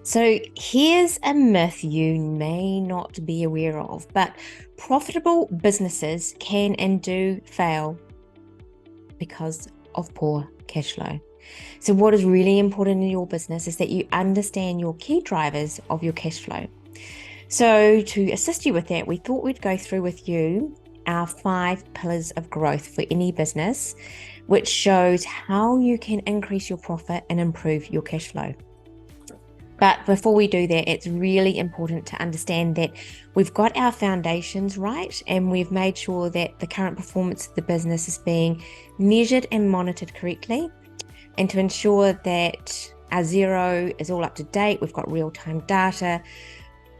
So here's a myth you may not be aware of, but profitable businesses can and do fail because of poor cash flow. So what is really important in your business is that you understand your key drivers of your cash flow. So to assist you with that, we thought we'd go through with you our 5 pillars of growth for any business, which shows how you can increase your profit and improve your cash flow. But before we do that, it's really important to understand that we've got our foundations right and we've made sure that the current performance of the business is being measured and monitored correctly. And to ensure that our Xero is all up to date, we've got real-time data,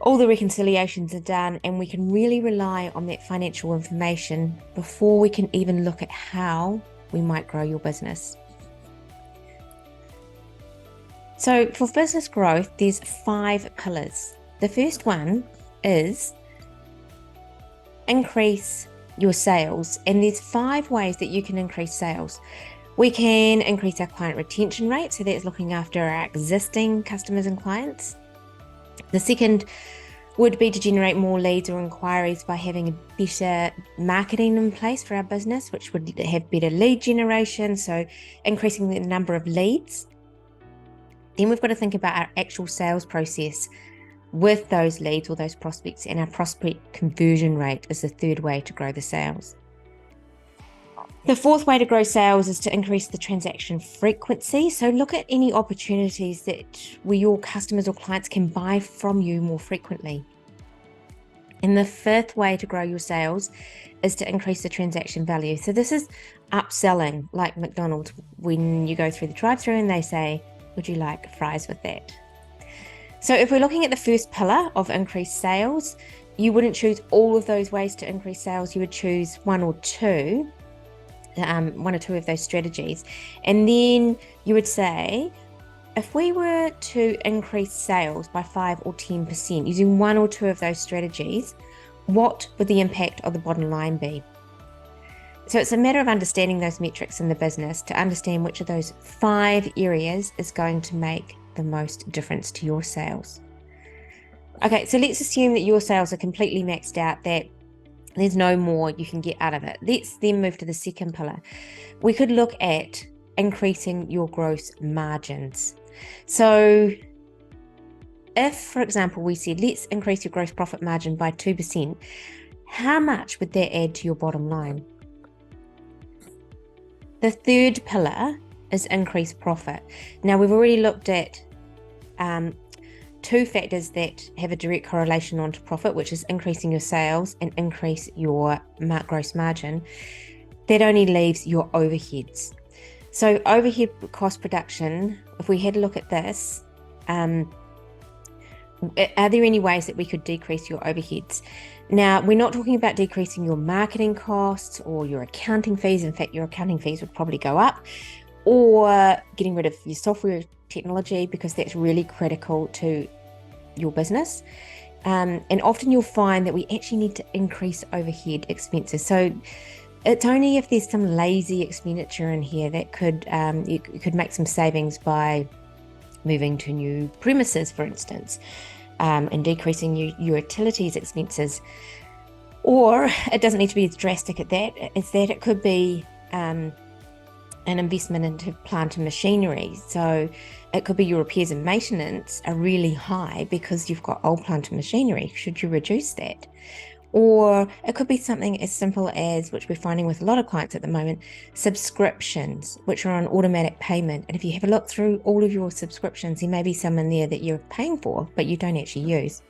all the reconciliations are done, and we can really rely on that financial information before we can even look at how we might grow your business. So for business growth, there's 5 pillars. The first one is increase your sales. And there's 5 ways that you can increase sales. We can increase our client retention rate. So that's looking after our existing customers and clients. The second would be to generate more leads or inquiries by having a better marketing in place for our business, which would have better lead generation. So increasing the number of leads. Then we've got to think about our actual sales process with those leads or those prospects, and our prospect conversion rate is the third way to grow the sales. The fourth way to grow sales is to increase the transaction frequency. So look at any opportunities where your customers or clients can buy from you more frequently. And the fifth way to grow your sales is to increase the transaction value. So this is upselling, like McDonald's, when you go through the drive-through and they say, would you like fries with that? So if we're looking at the first pillar of increased sales, you wouldn't choose all of those ways to increase sales. You would choose one or two of those strategies. And then you would say, if we were to increase sales by 5 or 10% using one or two of those strategies, what would the impact of the bottom line be? So it's a matter of understanding those metrics in the business to understand which of those 5 areas is going to make the most difference to your sales. Okay, so let's assume that your sales are completely maxed out, that there's no more you can get out of it. Let's then move to the second pillar. We could look at increasing your gross margins. So if, for example, we said, let's increase your gross profit margin by 2%, how much would that add to your bottom line? The third pillar is increased profit. Now, we've already looked at 2 factors that have a direct correlation onto profit, which is increasing your sales and increase your gross margin. That only leaves your overheads. So overhead cost production, if we had a look at this, are there any ways that we could decrease your overheads? Now, we're not talking about decreasing your marketing costs or your accounting fees. In fact, your accounting fees would probably go up, or getting rid of your software technology, because that's really critical to your business. And often you'll find that we actually need to increase overhead expenses. So it's only if there's some lazy expenditure in here that you could make some savings by moving to new premises, for instance, and decreasing your utilities expenses. Or it doesn't need to be as drastic as that. It could be an investment into plant and machinery. So it could be your repairs and maintenance are really high because you've got old plant and machinery. Should you reduce that? Or it could be something as simple as, which we're finding with a lot of clients at the moment, subscriptions, which are on automatic payment. And if you have a look through all of your subscriptions, there may be some in there that you're paying for, but you don't actually use.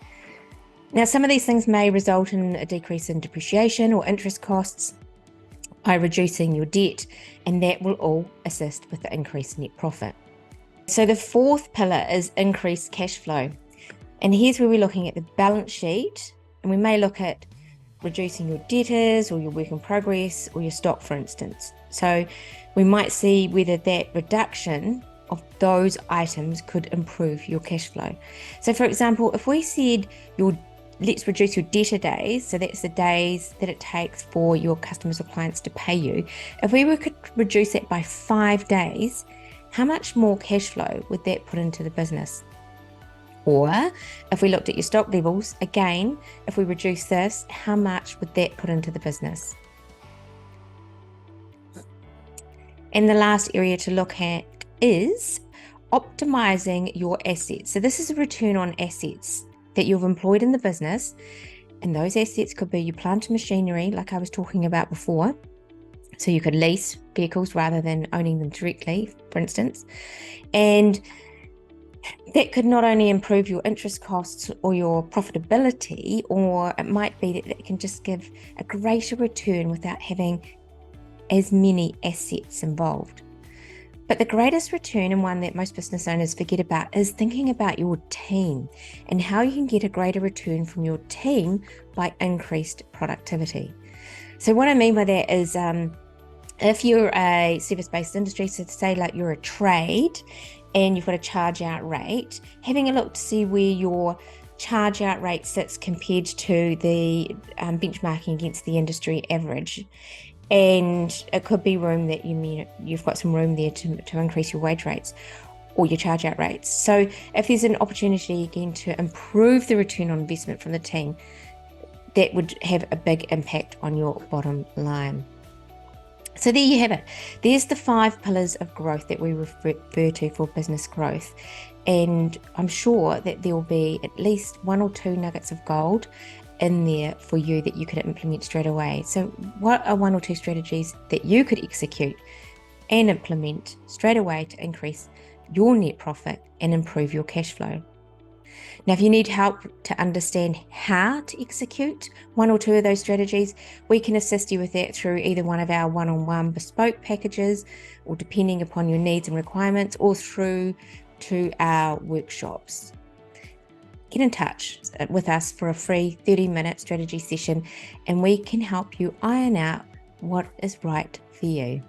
Now, some of these things may result in a decrease in depreciation or interest costs by reducing your debt, and that will all assist with the increased net profit. So the fourth pillar is increased cash flow. And here's where we're looking at the balance sheet, and we may look at reducing your debtors or your work in progress or your stock, for instance. So we might see whether that reduction of those items could improve your cash flow. So for example, if we said let's reduce your debtor days, so that's the days that it takes for your customers or clients to pay you. If we could reduce that by 5 days, how much more cash flow would that put into the business? Or if we looked at your stock levels, again, if we reduce this, how much would that put into the business? And the last area to look at is optimizing your assets. So this is a return on assets that you've employed in the business. And those assets could be your plant and machinery, like I was talking about before. So you could lease vehicles rather than owning them directly, for instance. And that could not only improve your interest costs or your profitability, or it might be that it can just give a greater return without having as many assets involved. But the greatest return, and one that most business owners forget about, is thinking about your team and how you can get a greater return from your team by increased productivity. So what I mean by that is if you're a service-based industry, so say like you're a trade and you've got a charge out rate, having a look to see where your charge out rate sits compared to the benchmarking against the industry average. And it could be room that you've got some room there to increase your wage rates or your charge out rates. So if there's an opportunity again to improve the return on investment from the team, that would have a big impact on your bottom line. So there you have it. There's the 5 pillars of growth that we refer to for business growth. And I'm sure that there will be at least 1 or 2 nuggets of gold in there for you that you could implement straight away. So what are 1 or 2 strategies that you could execute and implement straight away to increase your net profit and improve your cash flow? Now, if you need help to understand how to execute 1 or 2 of those strategies, we can assist you with that through either one of our one-on-one bespoke packages, or depending upon your needs and requirements, or through to our workshops. Get in touch with us for a free 30-minute strategy session, and we can help you iron out what is right for you.